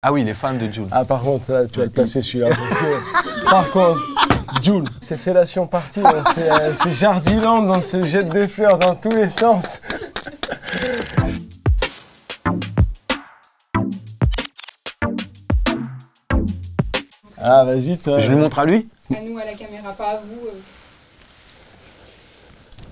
Ah oui, les fans de Jul. Ah par contre, là, tu vas le placer celui-là. Par contre, Jul, c'est fellation partie, c'est Jardiland, on se jette des fleurs dans tous les sens. Ah vas-y toi. Je lui montre à lui? À nous, à la caméra, pas à vous.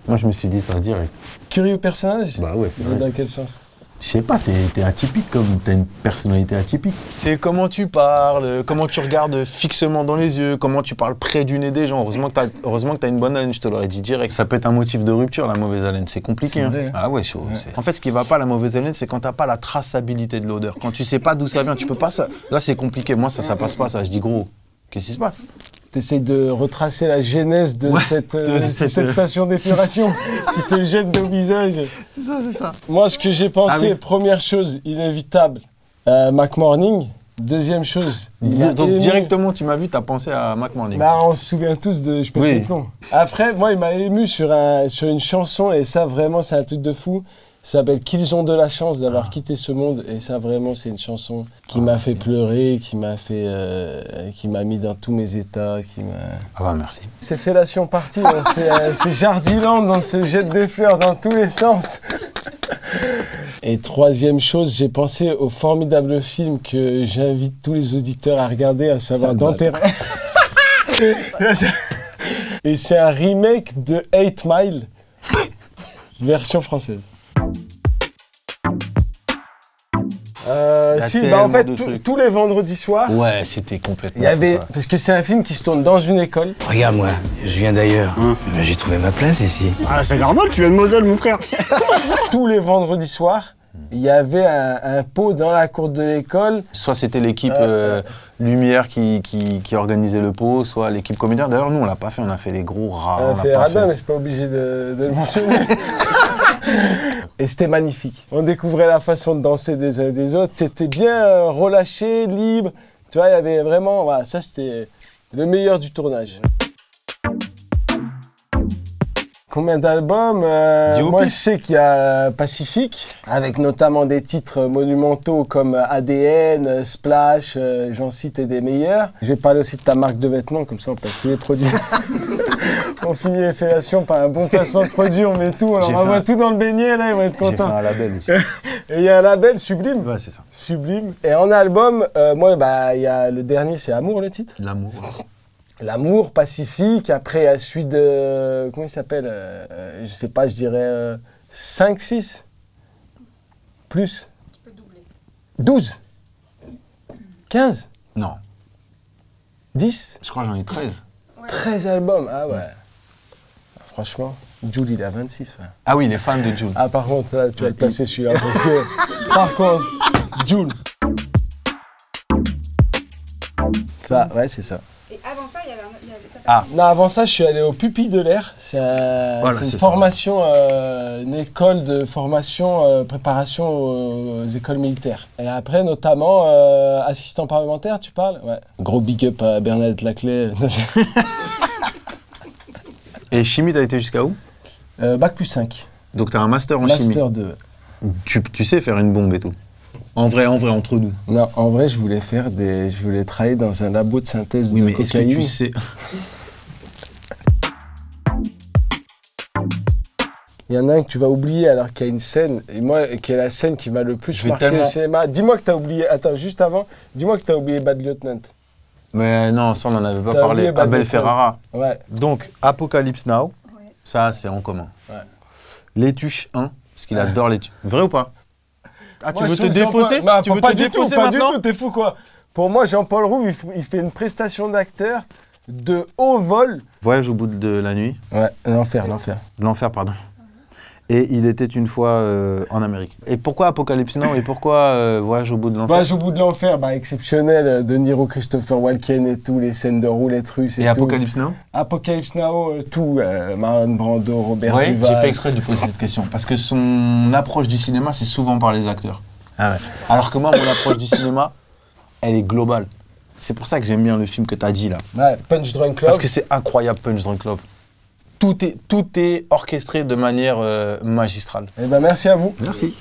Moi je me suis dit ça direct. Curieux personnage? Bah ouais, c'est vrai. Dans quel sens? Je sais pas, t'es atypique, t'as une personnalité atypique. C'est comment tu parles, comment tu regardes fixement dans les yeux, comment tu parles près du nez des gens. Heureusement que t'as une bonne haleine, je te l'aurais dit direct. Ça peut être un motif de rupture, la mauvaise haleine, c'est compliqué. C'est vrai, hein. Ah ouais, chaud. Ouais. En fait, ce qui va pas, la mauvaise haleine, c'est quand t'as pas la traçabilité de l'odeur. Quand tu sais pas d'où ça vient, tu peux pas ça. Là, c'est compliqué. Moi, ça passe pas, ça. Je dis gros, qu'est-ce qui se passe? T'essayes de retracer la genèse de cette station d'épuration qui te jette au visage. C'est ça. Moi, ce que j'ai pensé, première chose, inévitable, Mac Morning. Deuxième chose... Donc directement, tu m'as vu, t'as pensé à Mac Morning. Bah, on se souvient tous de Je pète les plombs. Après, moi, il m'a ému sur une chanson, et ça, vraiment, c'est un truc de fou. Ça s'appelle Qu'ils ont de la chance d'avoir quitté ce monde, et ça vraiment c'est une chanson qui m'a fait pleurer, qui m'a mis dans tous mes états, Ah bah merci. C'est fellation partie, c'est Jardiland, on se jette des fleurs dans tous les sens. Et troisième chose, j'ai pensé au formidable film que j'invite tous les auditeurs à regarder, à savoir Dante. Et c'est un remake de 8 Mile, version française. Si, bah en fait, tous les vendredis soirs... Ouais, c'était complètement... Il y avait... Parce que c'est un film qui se tourne dans une école. Regarde, moi, je viens d'ailleurs. J'ai trouvé ma place ici. Ah, c'est normal, tu viens de Moselle, mon frère. Tous les vendredis soirs, il y avait un pot dans la cour de l'école. Soit c'était l'équipe Lumière qui organisait le pot, soit l'équipe comédien. D'ailleurs, nous, on l'a pas fait, on a fait les gros rats. On a fait radin, mais c'est pas obligé de le mentionner. Et c'était magnifique. On découvrait la façon de danser des uns et des autres. T'étais bien relâché, libre. Tu vois, il y avait vraiment... Voilà, ça, c'était le meilleur du tournage. Combien d'albums? Moi, je sais qu'il y a Pacifique, avec notamment des titres monumentaux comme ADN, Splash, j'en cite et des meilleurs. Je vais parler aussi de ta marque de vêtements, comme ça on place tous les produits. On finit les fellations par un bon placement de produits, on met tout, on leur envoie tout dans le beignet, là, ils vont être contents. J'ai fait un label aussi. Et il y a un label, Sublime. Ouais, c'est ça. Sublime. Et en album, moi, bah, il y a le dernier, c'est Amour, le titre. L'amour. L'amour, Pacifique, après à suite de... Comment il s'appelle je sais pas, je dirais 5, 6 plus. Tu peux doubler. 12 15 Non. 10 Je crois que j'en ai 13. Ouais. 13 albums, ah ouais. Franchement, Jul, il a 26. Ouais. Ah oui, les fans de Jul. Ah par contre, là, tu vas le placer celui-là, parce que... Par contre, Jul. Ça, ouais, c'est ça. Et avant ça, il y avait Non, avant ça, je suis allé au Pupille de l'air. C'est une formation, une école de formation, préparation aux écoles militaires. Et après, notamment, assistant parlementaire, tu parles? Ouais. Gros big up à Bernadette Laclais. Et chimie, t'as été jusqu'à où? Bac plus 5. Donc t'as un master en chimie. Master 2. Tu sais faire une bombe et tout? En vrai, entre nous. Non, en vrai, je voulais travailler dans un labo de synthèse de cocaïne. Est-ce que tu sais... Il y en a un que tu vas oublier alors qu'il y a une scène, et moi, qui est la scène qui m'a le plus marqué au cinéma. Dis-moi que t'as oublié, attends, juste avant, dis-moi que t'as oublié Bad Lieutenant. Mais non, ça on n'en avait pas parlé. Abel Ferrara. Ouais. Donc, Apocalypse Now, ça c'est en commun. Ouais. Les Tuches 1, parce qu'il adore les Tuches. Vrai ou pas? Ah, tu veux te défausser? Tu veux te défausser maintenant? Pas du tout, t'es fou quoi. Pour moi, Jean-Paul Rouve, il fait une prestation d'acteur de haut vol. Voyage au bout de la nuit. Ouais, l'enfer. L'enfer, pardon. Et il était une fois en Amérique. Et pourquoi Apocalypse Now et pourquoi Voyage au bout de l'enfer? Voyage au bout de l'enfer, bah, exceptionnel, De Niro, Christopher Walken et tout, les scènes de roulette russe et tout. Apocalypse Now? Apocalypse Now, tout, Marlon Brando, Robert Duval. J'ai fait exprès de poser cette question, parce que son approche du cinéma, c'est souvent par les acteurs. Ah ouais. Alors que moi, mon approche du cinéma, elle est globale. C'est pour ça que j'aime bien le film que tu as dit là. Ouais, Punch Drunk Love. Parce que c'est incroyable, Punch Drunk Love. Tout est orchestré de manière magistrale. Eh ben merci à vous. Merci.